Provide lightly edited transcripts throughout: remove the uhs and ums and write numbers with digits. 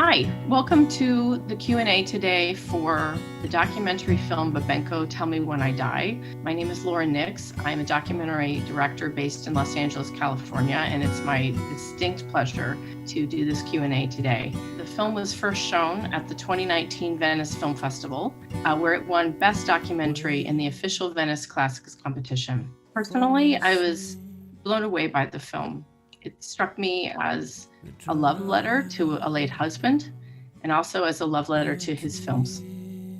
Hi, welcome to the Q&A today for the documentary film Babenco, Tell Me When I Die. My name is Laura Nix. I'm a documentary director based in Los Angeles, California, and it's my distinct pleasure to do this Q&A today. The film was first shown at the 2019 Venice Film Festival, where it won Best Documentary in the official Venice Classics competition. Personally, I was blown away by the film. It struck me as a love letter to a late husband, and also as a love letter to his films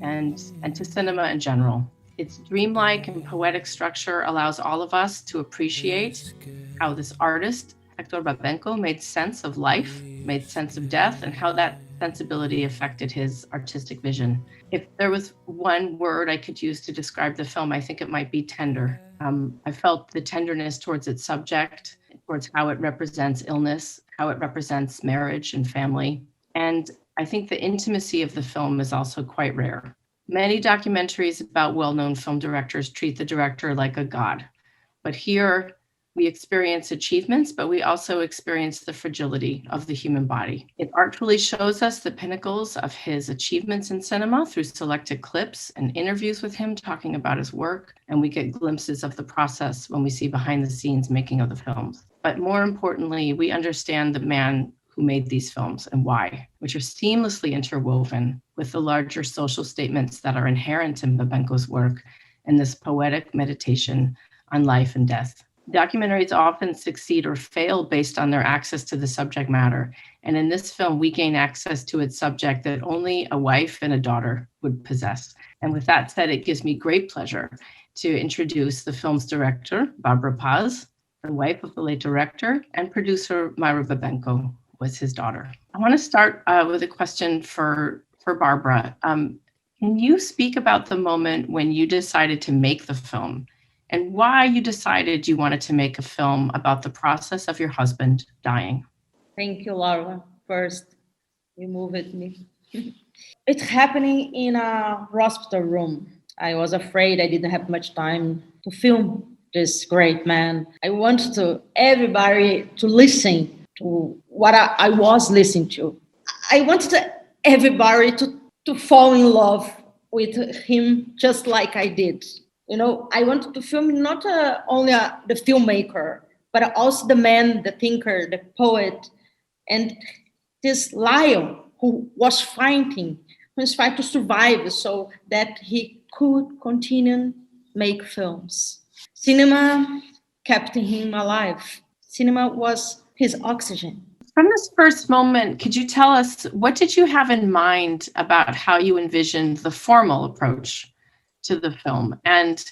and to cinema in general. Its dreamlike and poetic structure allows all of us to appreciate how this artist, Hector Babenco, made sense of life, made sense of death, and how that sensibility affected his artistic vision. If there was one word I could use to describe the film, I think it might be tender. I felt the tenderness towards its subject, towards how it represents illness, how it represents marriage and family. And I think the intimacy of the film is also quite rare. Many documentaries about well-known film directors treat the director like a god. But here we experience achievements, but we also experience the fragility of the human body. It artfully shows us the pinnacles of his achievements in cinema through selected clips and interviews with him talking about his work, and we get glimpses of the process when we see behind the scenes making of the films. But more importantly, we understand the man who made these films and why, which are seamlessly interwoven with the larger social statements that are inherent in Babenco's work and this poetic meditation on life and death. Documentaries often succeed or fail based on their access to the subject matter. And in this film, we gain access to its subject that only a wife and a daughter would possess. And with that said, it gives me great pleasure to introduce the film's director, Bárbara Paz, the wife of the late director, and producer Myra Babenco was his daughter. I want to start with a question for Bárbara. Can you speak about the moment when you decided to make the film and why you decided you wanted to make a film about the process of your husband dying? Thank you, Laura. First, you moved me. It's happening in a hospital room. I was afraid I didn't have much time to film this great man. I wanted everybody to listen to what I was listening to. I wanted everybody to fall in love with him just like I did. You know, I wanted to film not only the filmmaker, but also the man, the thinker, the poet, and this lion who was fighting to survive so that he could continue make films. Cinema kept him alive. Cinema was his oxygen. From this first moment, could you tell us, what did you have in mind about how you envisioned the formal approach to the film? And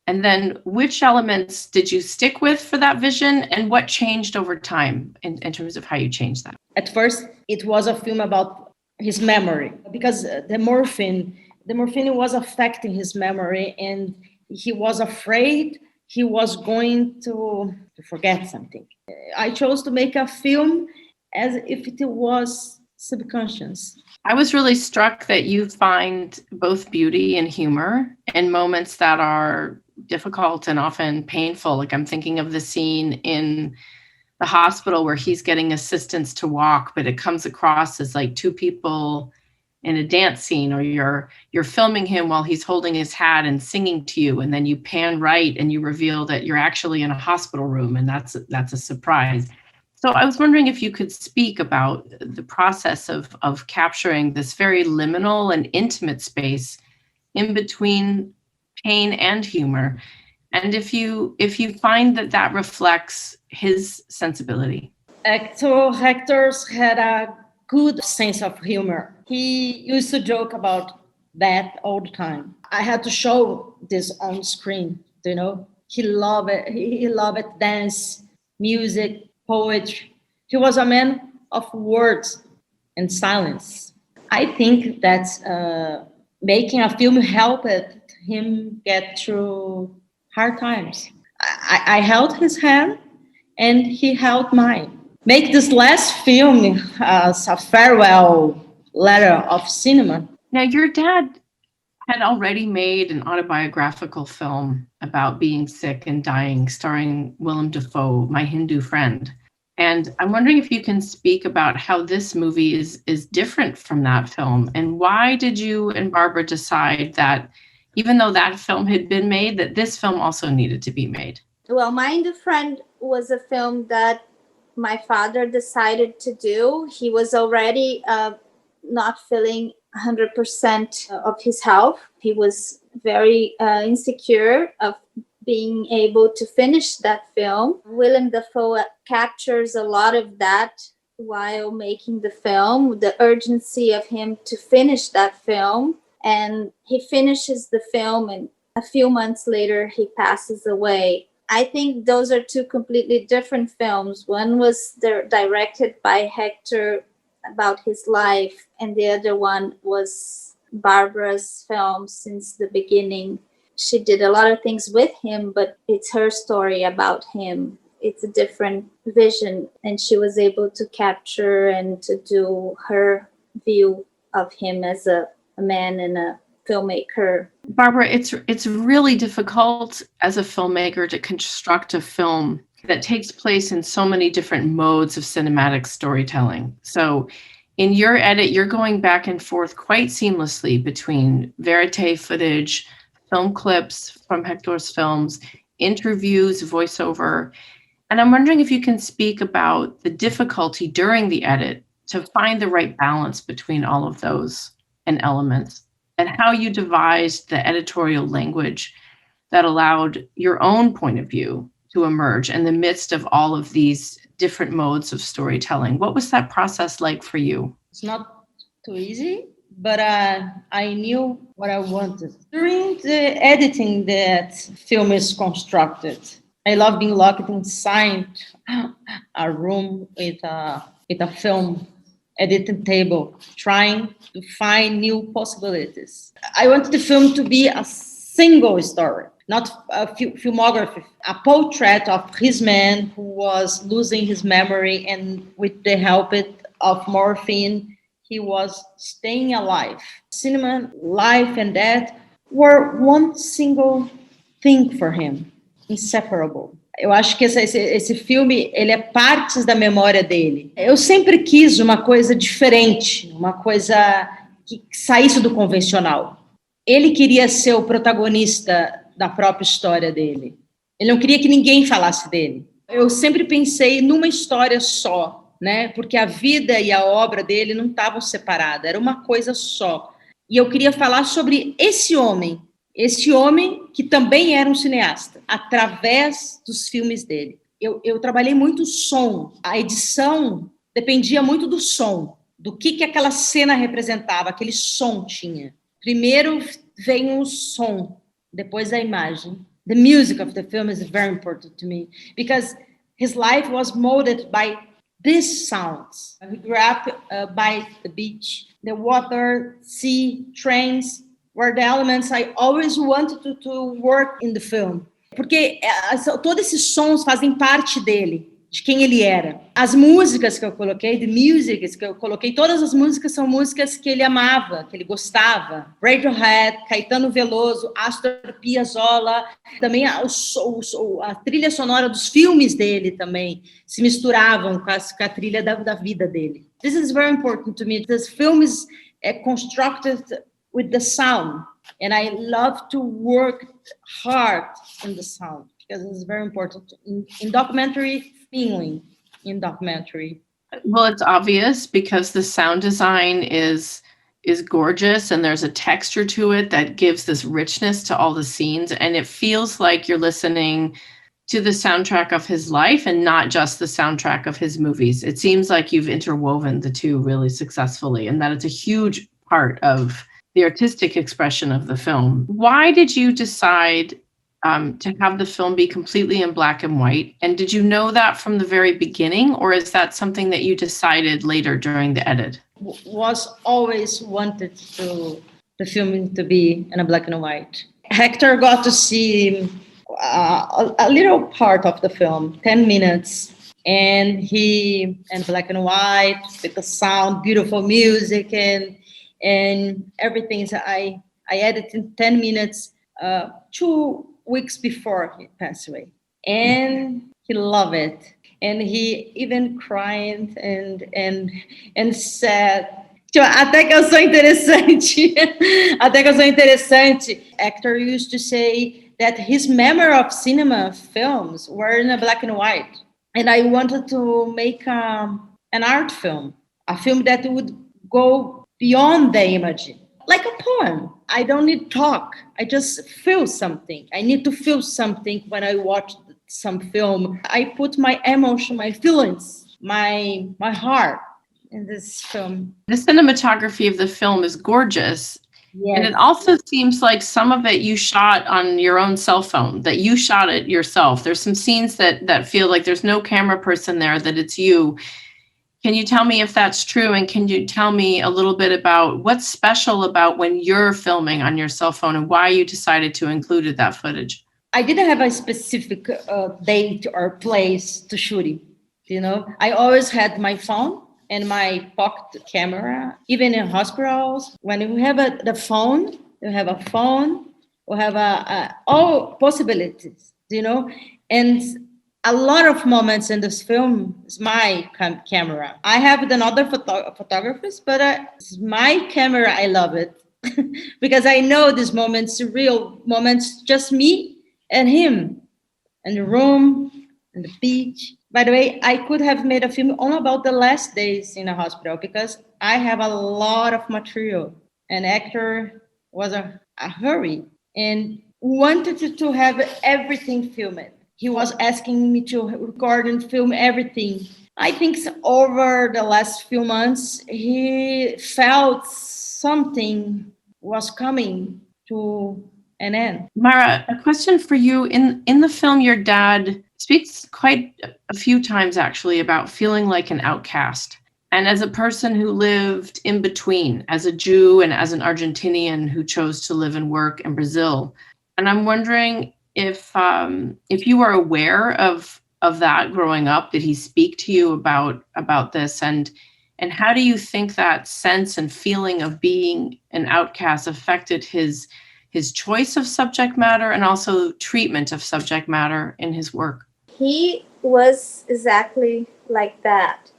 then which elements did you stick with for that vision, and what changed over time in terms of how you changed that? At first, it was a film about his memory, because the morphine was affecting his memory, and he was afraid he was going to forget something. I chose to make a film as if it was subconscious. I was really struck that you find both beauty and humor in moments that are difficult and often painful. Like, I'm thinking of the scene in the hospital where he's getting assistance to walk, but it comes across as like two people in a dance scene, or you're filming him while he's holding his hat and singing to you, and then you pan right and you reveal that you're actually in a hospital room, and that's a surprise. So I was wondering if you could speak about the process of capturing this very liminal and intimate space in between pain and humor, and if you find that reflects his sensibility. Hector had a good sense of humor. He used to joke about that all the time. I had to show this on screen, you know. He loved it. He loved dance, music, poetry. He was a man of words and silence. I think that making a film helped him get through hard times. I held his hand and he held mine. Make this last film as a farewell letter of cinema. Now, your dad had already made an autobiographical film about being sick and dying, starring Willem Dafoe, My Hindu Friend. And I'm wondering if you can speak about how this movie is different from that film, and why did you and Barbara decide that even though that film had been made, that this film also needed to be made? Well, Mind a Friend was a film that my father decided to do. He was already not feeling 100% of his health. He was very insecure of being able to finish that film. Willem Dafoe captures a lot of that while making the film, the urgency of him to finish that film. And he finishes the film, and a few months later, he passes away. I think those are two completely different films. One was directed by Hector about his life, and the other one was Barbara's film since the beginning. She did a lot of things with him, but it's her story about him. It's a different vision, and she was able to capture and to do her view of him as a man and a filmmaker. Barbara, it's really difficult as a filmmaker to construct a film that takes place in so many different modes of cinematic storytelling. So in your edit, you're going back and forth quite seamlessly between verite footage, film clips from Hector's films, interviews, voiceover. And I'm wondering if you can speak about the difficulty during the edit to find the right balance between all of those and elements, and how you devised the editorial language that allowed your own point of view to emerge in the midst of all of these different modes of storytelling. What was that process like for you? It's not too easy, but I knew what I wanted. During the editing that film is constructed, I love being locked inside a room with a film editing table, trying to find new possibilities. I wanted the film to be a single story, not a filmography, a portrait of his man who was losing his memory, and with the help of morphine, he was staying alive. Cinema, life, and death were one single thing for him, inseparable. Eu acho que esse filme, ele é partes da memória dele. Eu sempre quis uma coisa diferente, uma coisa que saísse do convencional. Ele queria ser o protagonista da própria história dele. Ele não queria que ninguém falasse dele. Eu sempre pensei numa história só, né? Porque a vida e a obra dele não estavam separadas, era uma coisa só. E eu queria falar sobre esse homem que também era um cineasta, através dos filmes dele. Eu trabalhei muito o som, a edição dependia muito do som, do que aquela cena representava, aquele som tinha. Primeiro vem o som, depois a imagem. The music of the film is very important to me, because his life was molded by these sounds. He grew up by the beach, the water, sea, trains, were the elements I always wanted to work in the film. Porque todos esses sons fazem parte dele, de quem ele era. As músicas que eu coloquei, the music que eu coloquei, todas as músicas são músicas que ele amava, que ele gostava. Radiohead, Caetano Veloso, Astor Piazzolla, também a trilha sonora dos filmes dele também se misturavam com a trilha da vida dele. This is very important to me. This film is constructed with the sound, and I love to work hard in the sound because it's very important in documentary feeling. In documentary, well, it's obvious because the sound design is gorgeous, and there's a texture to it that gives this richness to all the scenes, and it feels like you're listening to the soundtrack of his life and not just the soundtrack of his movies. It seems like you've interwoven the two really successfully, and that it's a huge part of the artistic expression of the film. Why did you decide to have the film be completely in black and white? And did you know that from the very beginning, or is that something that you decided later during the edit? Was always wanted the film to be in a black and white. Hector got to see a little part of the film, 10 minutes, and black and white with the sound, beautiful music, and everything. So I edited in 10 minutes, 2 weeks before he passed away. And he loved it. And he even cried and said. Até que eu sou interessante. Até que eu sou interessante. Actor used to say that his memory of cinema films were in a black and white. And I wanted to make an art film, a film that would go beyond the image, like a poem. I don't need talk. I just feel something. I need to feel something when I watch some film. I put my emotion, my feelings, my heart in this film. The cinematography of the film is gorgeous. Yes. And it also seems like some of it you shot on your own cell phone, that you shot it yourself. There's some scenes that feel like there's no camera person there, that it's you. Can you tell me if that's true? And can you tell me a little bit about what's special about when you're filming on your cell phone and why you decided to include that footage? I didn't have a specific date or place to shoot it. I always had my phone and my pocket camera, even in hospitals. When you have the phone, you have a phone, you have all possibilities, and a lot of moments in this film is my camera. I have another photographers, but it's my camera. I love it because I know these moments, real moments, just me and him in the room, in the beach. By the way, I could have made a film only about the last days in a hospital because I have a lot of material. An actor was a hurry and wanted to have everything filmed. He was asking me to record and film everything. I think over the last few months, he felt something was coming to an end. Myra, a question for you. In the film, your dad speaks quite a few times actually about feeling like an outcast. And as a person who lived in between, as a Jew and as an Argentinian who chose to live and work in Brazil. And I'm wondering if you were aware of that growing up. Did he speak to you about this? And how do you think that sense and feeling of being an outcast affected his choice of subject matter and also treatment of subject matter in his work? He was exactly like that.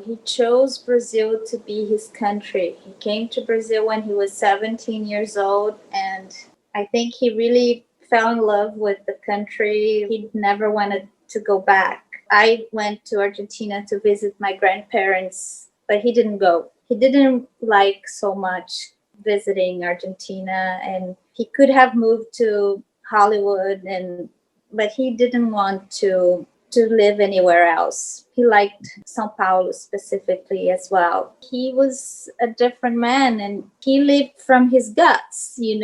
He chose Brazil to be his country. He came to Brazil when he was 17 years old, and I think he really fell in love with the country. He never wanted to go back. I went to Argentina to visit my grandparents, but he didn't go. He didn't like so much visiting Argentina, and he could have moved to Hollywood, but he didn't want to live anywhere else. He liked São Paulo specifically as well. He was a different man, and he lived from his guts. He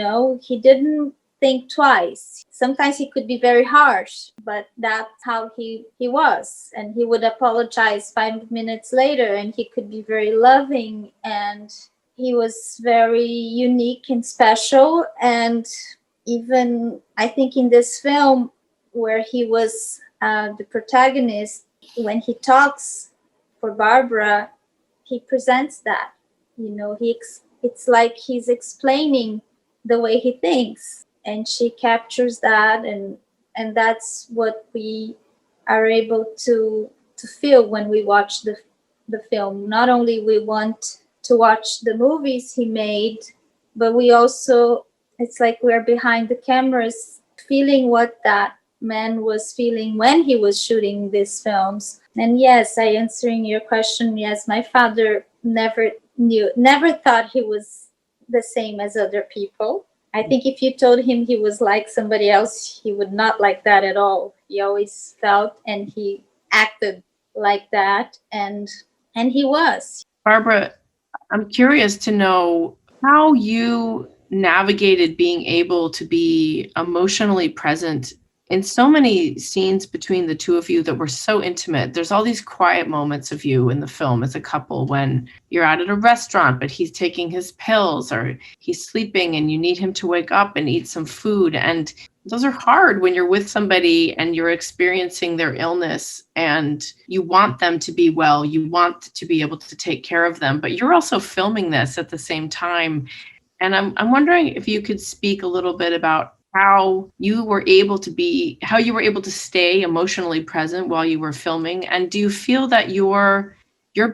didn't think twice. Sometimes he could be very harsh, but that's how he was. And he would apologize 5 minutes later, and he could be very loving, and he was very unique and special. And even I think in this film where he was the protagonist, when he talks for Barbara, he presents that, it's like he's explaining the way he thinks, and she captures that, and that's what we are able to feel when we watch the film. Not only we want to watch the movies he made, but we also, it's like we're behind the cameras feeling what that man was feeling when he was shooting these films. And yes, answering your question, yes, my father never thought he was the same as other people. I think if you told him he was like somebody else, he would not like that at all. He always felt and he acted like that, and he was. Barbara, I'm curious to know how you navigated being able to be emotionally present in so many scenes between the two of you that were so intimate. There's all these quiet moments of you in the film as a couple when you're out at a restaurant, but he's taking his pills or he's sleeping and you need him to wake up and eat some food. And those are hard when you're with somebody and you're experiencing their illness and you want them to be well, you want to be able to take care of them, but you're also filming this at the same time. And I'm wondering if you could speak a little bit about how you were able to stay emotionally present while you were filming? And do you feel that your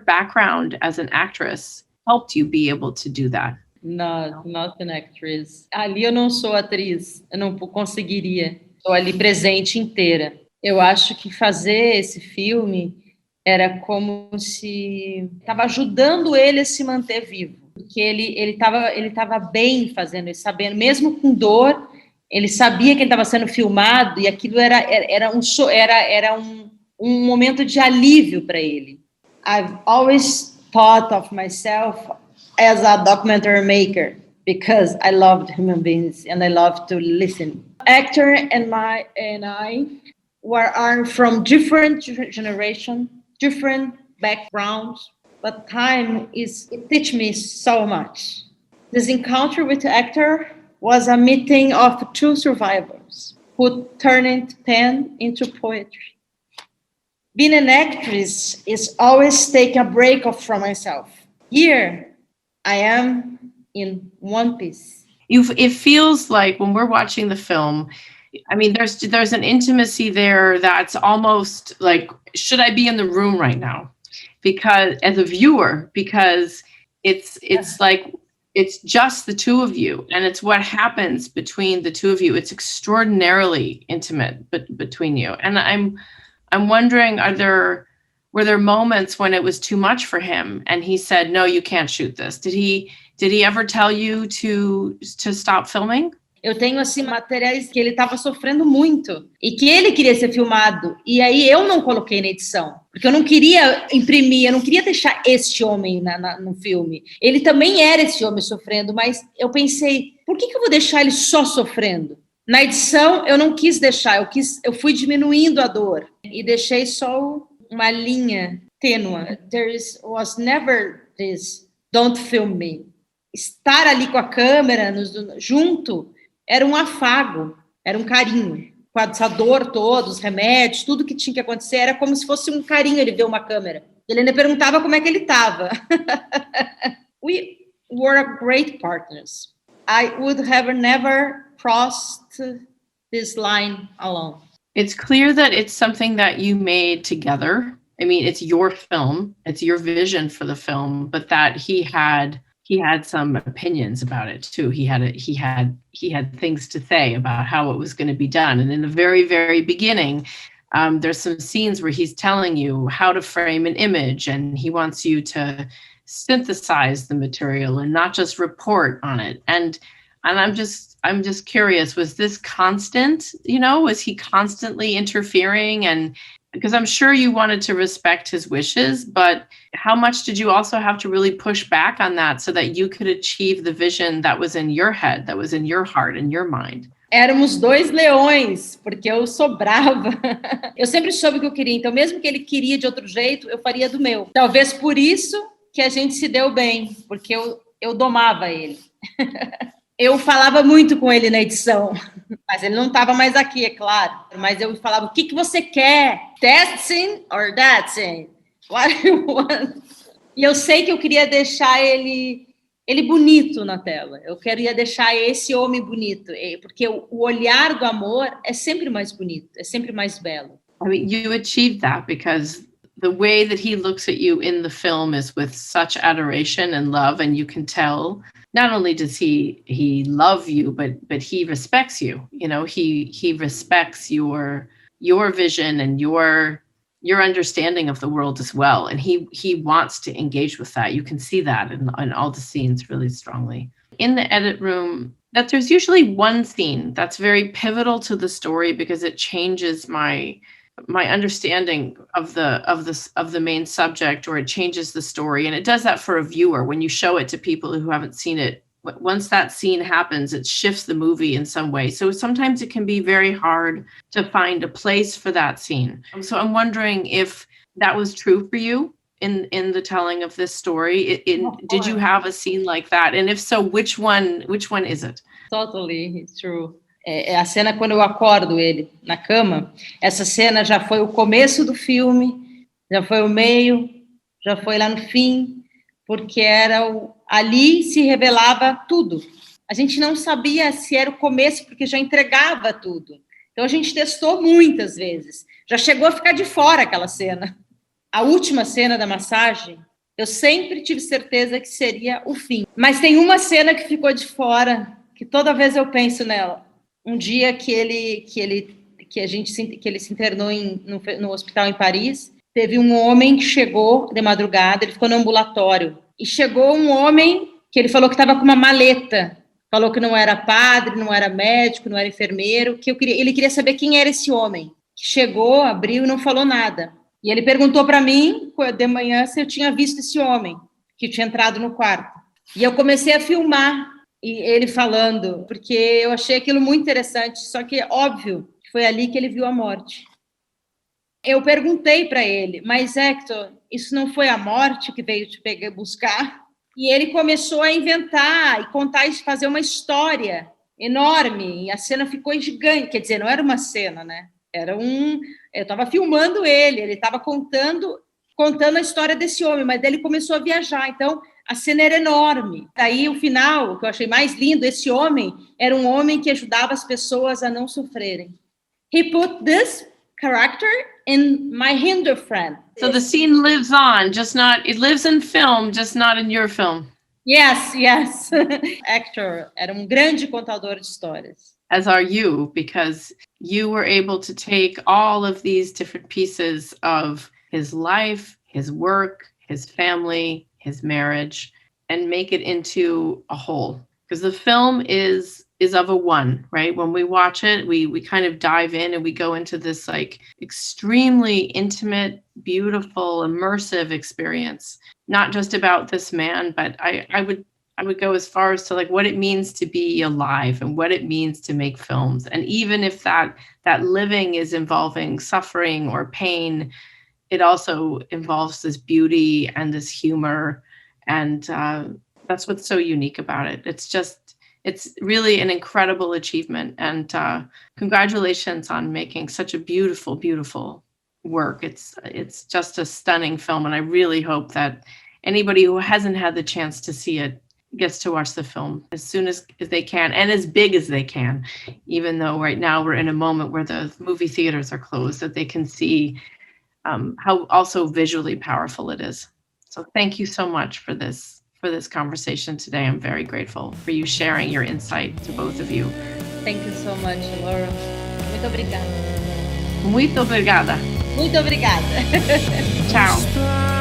background as an actress helped you be able to do that? Not an actress. Ali eu não sou atriz, eu não conseguiria. Estou ali presente inteira. Eu acho que fazer esse filme era como se estava ajudando ele a se manter vivo. Porque ele tava bem fazendo isso, sabendo, mesmo com dor, ele sabia que ele estava sendo filmado e aquilo era um momento de alívio para ele. I've always thought of myself as a documentary maker because I loved human beings and I love to listen. Actor and I are from different generations, different backgrounds, but it teach me so much. This encounter with the actor was a meeting of two survivors who turned pen into poetry. Being an actress is always take a break from myself. Here, I am in one piece. It feels like when we're watching the film, I mean, there's an intimacy there that's almost like, should I be in the room right now? Because as a viewer, because it's like it's just the two of you, and it's what happens between the two of you. It's extraordinarily intimate between you, and I'm wondering, were there moments when it was too much for him and he said, no, you can't shoot this? Did he ever tell you to stop filming? Eu tenho, assim, materiais que ele estava sofrendo muito e que ele queria ser filmado. E aí eu não coloquei na edição, porque eu não queria imprimir, eu não queria deixar este homem no filme. Ele também era esse homem sofrendo, mas eu pensei, por que eu vou deixar ele só sofrendo? Na edição, eu não quis deixar, eu fui diminuindo a dor e deixei só uma linha tênua. Was never this, don't film me. Estar ali com a câmera junto era um afago, era um carinho. Com essa dor toda, os remédios, tudo que tinha que acontecer, era como se fosse um carinho ele ver uma câmera. Ele ainda perguntava como é que ele estava. We were great partners. I would have never crossed this line alone. It's clear that it's something that you made together. I mean, it's your film, it's your vision for the film, but that he had some opinions about it too. He had things to say about how it was going to be done. And in the very, very beginning, there's some scenes where he's telling you how to frame an image, and he wants you to synthesize the material and not just report on it. And I'm just curious, was this constant? Was he constantly interfering? And because I'm sure you wanted to respect his wishes, but how much did you also have to really push back on that so that you could achieve the vision that was in your head, that was in your heart and your mind? Éramos dois leões, porque eu sou brava. Eu sempre soube o que eu queria, então mesmo que ele queria de outro jeito, eu faria do meu. Talvez por isso que a gente se deu bem, porque eu domava ele. Eu falava muito com ele na edição, mas ele não estava mais aqui, é claro. Mas eu falava, o que você quer? That scene or that scene? What do you want? E eu sei que eu queria deixar ele bonito na tela. Eu queria deixar esse homem bonito, porque o olhar do amor é sempre mais bonito, é sempre mais belo. I mean, you achieved that because the way that he looks at you in the film is with such adoration and love, and you can tell not only does he love you, but he respects you. He respects your vision and your understanding of the world as well, and he wants to engage with that. You can see that in all the scenes really strongly. In the edit room, that there's usually one scene that's very pivotal to the story because it changes my understanding of the main subject, or it changes the story. And it does that for a viewer when you show it to people who haven't seen it. Once that scene happens, it shifts the movie in some way. So sometimes it can be very hard to find a place for that scene. So I'm wondering if that was true for you in the telling of this story. Did you have a scene like that? And if so, which one is it? Totally, it's true. A cena quando eu acordo ele na cama, essa cena já foi o começo do filme, já foi o meio, já foi lá no fim, porque ali se revelava tudo. A gente não sabia se era o começo, porque já entregava tudo. Então, a gente testou muitas vezes. Já chegou a ficar de fora aquela cena. A última cena da massagem, eu sempre tive certeza que seria o fim. Mas tem uma cena que ficou de fora, que toda vez eu penso nela. Um dia que ele se internou no hospital em Paris, teve um homem que chegou de madrugada, ele ficou no ambulatório, e chegou um homem que ele falou que estava com uma maleta, falou que não era padre, não era médico, não era enfermeiro, ele queria saber quem era esse homem, que chegou, abriu e não falou nada. E ele perguntou para mim, de manhã, se eu tinha visto esse homem, que tinha entrado no quarto. E eu comecei a filmar e ele falando, porque eu achei aquilo muito interessante, só que óbvio que foi ali que ele viu a morte. Eu perguntei para ele, mas Hector, isso não foi a morte que veio te buscar? E ele começou a inventar e contar e fazer uma história enorme, e a cena ficou gigante, quer dizer, não era uma cena, né? Eu estava filmando ele estava contando a história desse homem, mas daí ele começou a viajar, então a cena era enorme. Daí o final, o que eu achei mais lindo, esse homem era um homem que ajudava as pessoas a não sofrerem. He put this character in my Hindu friend. So the scene lives on, it lives in film, just not in your film. Yes. Hector era um grande contador de histórias. As are you, because you were able to take all of these different pieces of his life, his work, his family, his marriage, and make it into a whole. Because the film is of a one, right? When we watch it, we kind of dive in and we go into this like extremely intimate, beautiful, immersive experience. Not just about this man, but I would go as far as to like what it means to be alive and what it means to make films. And even if that living is involving suffering or pain, it also involves this beauty and this humor. And that's what's so unique about it. It's really an incredible achievement. And congratulations on making such a beautiful, beautiful work. It's just a stunning film. And I really hope that anybody who hasn't had the chance to see it gets to watch the film as soon as they can and as big as they can, even though right now we're in a moment where the movie theaters are closed, that they can see how also visually powerful it is. So thank you so much for this conversation today. I'm very grateful for you sharing your insight, to both of you. Thank you so much, Laura. Muito obrigada. Muito obrigada. Muito obrigada. Ciao.